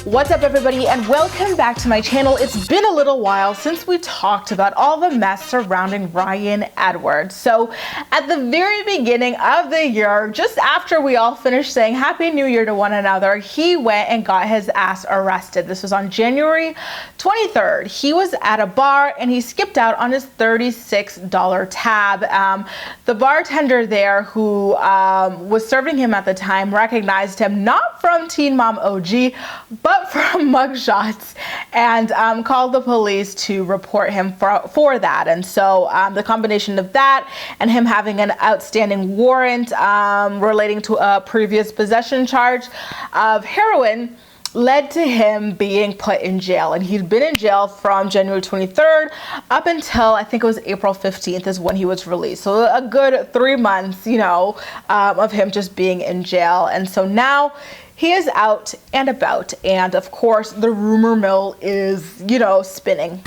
What's up, everybody, and welcome back to my channel. It's been a little while since we talked about all the mess surrounding Ryan Edwards. So at the very beginning of the year, just after we all finished saying Happy New Year to one another, he went and got his ass arrested. This was on January 23rd. He was at a bar and he skipped out on his $36 tab. The bartender there who was serving him at the time recognized him not from Teen Mom OG, but from mugshots, and called the police to report him for that. And so the combination of that and him having an outstanding warrant relating to a previous possession charge of heroin led to him being put in jail. And he'd been in jail from January 23rd up until I think it was April 15th is when he was released. So a good 3 months, of him just being in jail. And so now he is out and about, and of course the rumor mill is, spinning.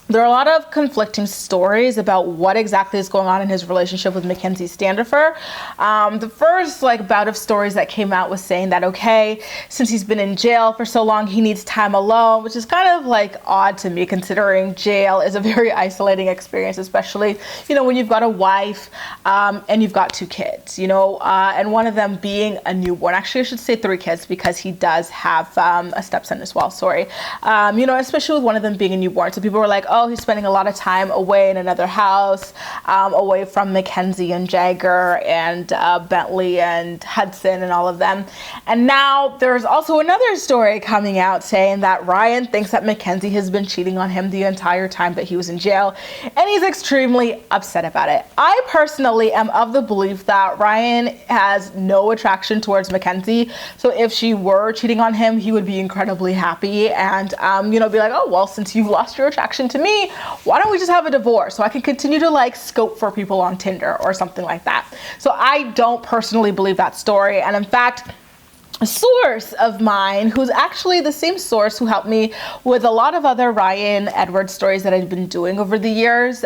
There are a lot of conflicting stories about what exactly is going on in his relationship with Mackenzie Standifer. The first bout of stories that came out was saying that, okay, since he's been in jail for so long, he needs time alone, which is kind of odd to me, considering jail is a very isolating experience, especially, when you've got a wife and you've got 2 kids, and one of them being a newborn. Actually, I should say 3 kids because he does have a stepson as well, sorry. Especially with one of them being a newborn. So people were like, oh, he's spending a lot of time away in another house, away from Mackenzie and Jagger and Bentley and Hudson and all of them. And now there's also another story coming out saying that Ryan thinks that Mackenzie has been cheating on him the entire time that he was in jail, and he's extremely upset about it. I personally am of the belief that Ryan has no attraction towards Mackenzie, so if she were cheating on him, he would be incredibly happy and, be like, oh, well, since you've lost your attraction to me, why don't we just have a divorce so I can continue to scope for people on Tinder or something like that. So I don't personally believe that story. And in fact, a source of mine, who's actually the same source who helped me with a lot of other Ryan Edwards stories that I've been doing over the years,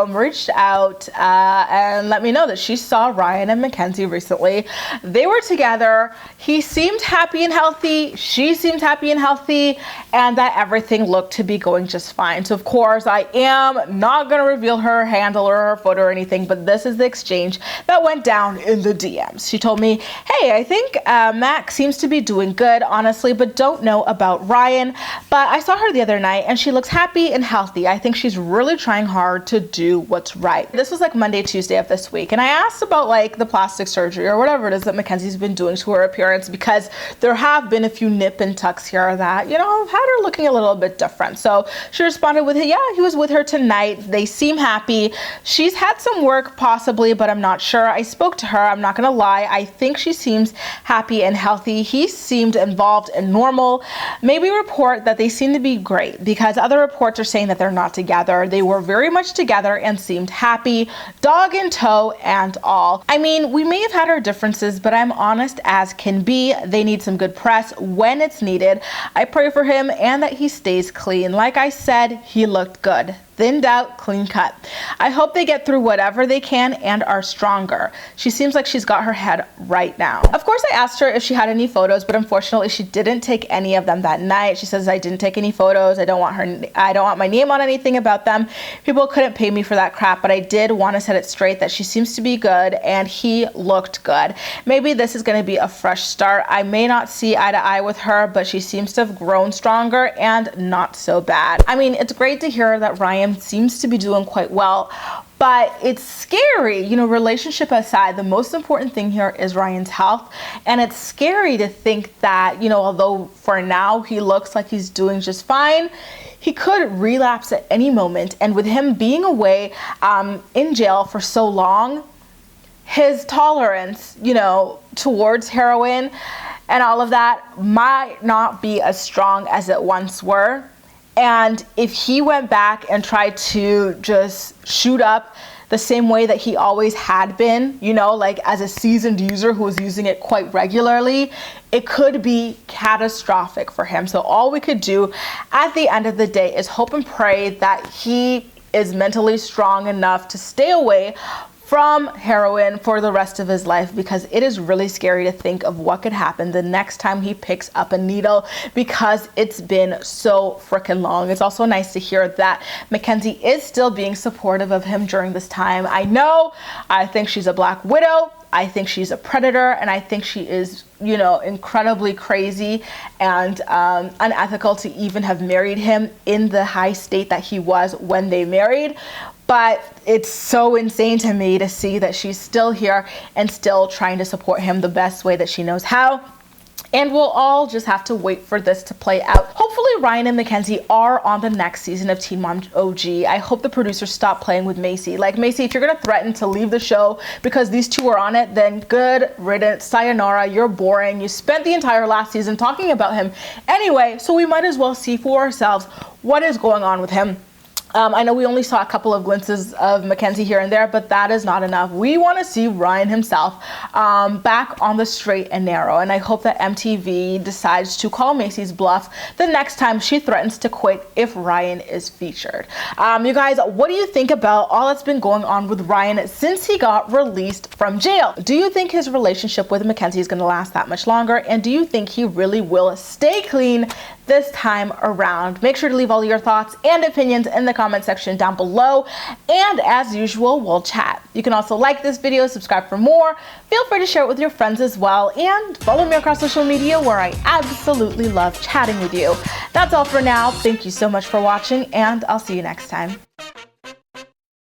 reached out and let me know that she saw Ryan and Mackenzie recently. They were together. He seemed happy and healthy. She seemed happy and healthy, and that everything looked to be going just fine. So of course, I am not going to reveal her handle or her photo or anything, but this is the exchange that went down in the DMs. She told me, hey, I think Mac seems to be doing good, honestly, but don't know about Ryan. But I saw her the other night and she looks happy and healthy. I think she's really trying hard to do what's right. This was Monday, Tuesday of this week. And I asked about the plastic surgery or whatever it is that Mackenzie's been doing to her appearance, because there have been a few nip and tucks here that, have had her looking a little bit different. So she responded with, yeah, he was with her tonight. They seem happy. She's had some work possibly, but I'm not sure. I spoke to her. I'm not going to lie. I think she seems happy and healthy. He seemed involved and normal. Maybe report that they seem to be great, because other reports are saying that they're not together. They were very much together and seemed happy, dog in tow and all. I mean, we may have had our differences, but I'm honest as can be. They need some good press when it's needed. I pray for him and that he stays clean. Like I said, he looked good. Thinned out, clean cut. I hope they get through whatever they can and are stronger. She seems like she's got her head right now. Of course, I asked her if she had any photos, but unfortunately she didn't take any of them that night. She says, I didn't take any photos. I don't want my name on anything about them. People couldn't pay me for that crap, but I did want to set it straight that she seems to be good and he looked good. Maybe this is going to be a fresh start. I may not see eye to eye with her, but she seems to have grown stronger and not so bad. I mean, it's great to hear that Ryan seems to be doing quite well, but it's scary, relationship aside, the most important thing here is Ryan's health. And it's scary to think that, although for now he looks like he's doing just fine, he could relapse at any moment. And with him being away in jail for so long, his tolerance, towards heroin and all of that might not be as strong as it once were. And if he went back and tried to just shoot up the same way that he always had been, as a seasoned user who was using it quite regularly, it could be catastrophic for him. So all we could do at the end of the day is hope and pray that he is mentally strong enough to stay away from heroin for the rest of his life, because it is really scary to think of what could happen the next time he picks up a needle, because it's been so freaking long. It's also nice to hear that Mackenzie is still being supportive of him during this time. I think she's a black widow. I think she's a predator, and I think she is, you know, incredibly crazy and unethical to even have married him in the high state that he was when they married. But it's so insane to me to see that she's still here and still trying to support him the best way that she knows how. And we'll all just have to wait for this to play out. Hopefully Ryan and Mackenzie are on the next season of Teen Mom OG. I hope the producers stop playing with Macy. Like, Macy, if you're gonna threaten to leave the show because these two are on it, then good riddance, sayonara, you're boring. You spent the entire last season talking about him anyway, so we might as well see for ourselves what is going on with him. I know we only saw a couple of glimpses of Mackenzie here and there, but that is not enough. We want to see Ryan himself back on the straight and narrow, and I hope that MTV decides to call Macy's bluff the next time she threatens to quit if Ryan is featured. You guys, what do you think about all that's been going on with Ryan since he got released from jail? Do you think his relationship with Mackenzie is going to last that much longer, and do you think he really will stay clean this time around? Make sure to leave all your thoughts and opinions in the comment section down below, and as usual, we'll chat. You can also like this video, subscribe for more, feel free to share it with your friends as well, and follow me across social media where I absolutely love chatting with you. That's all for now. Thank you so much for watching, and I'll see you next time.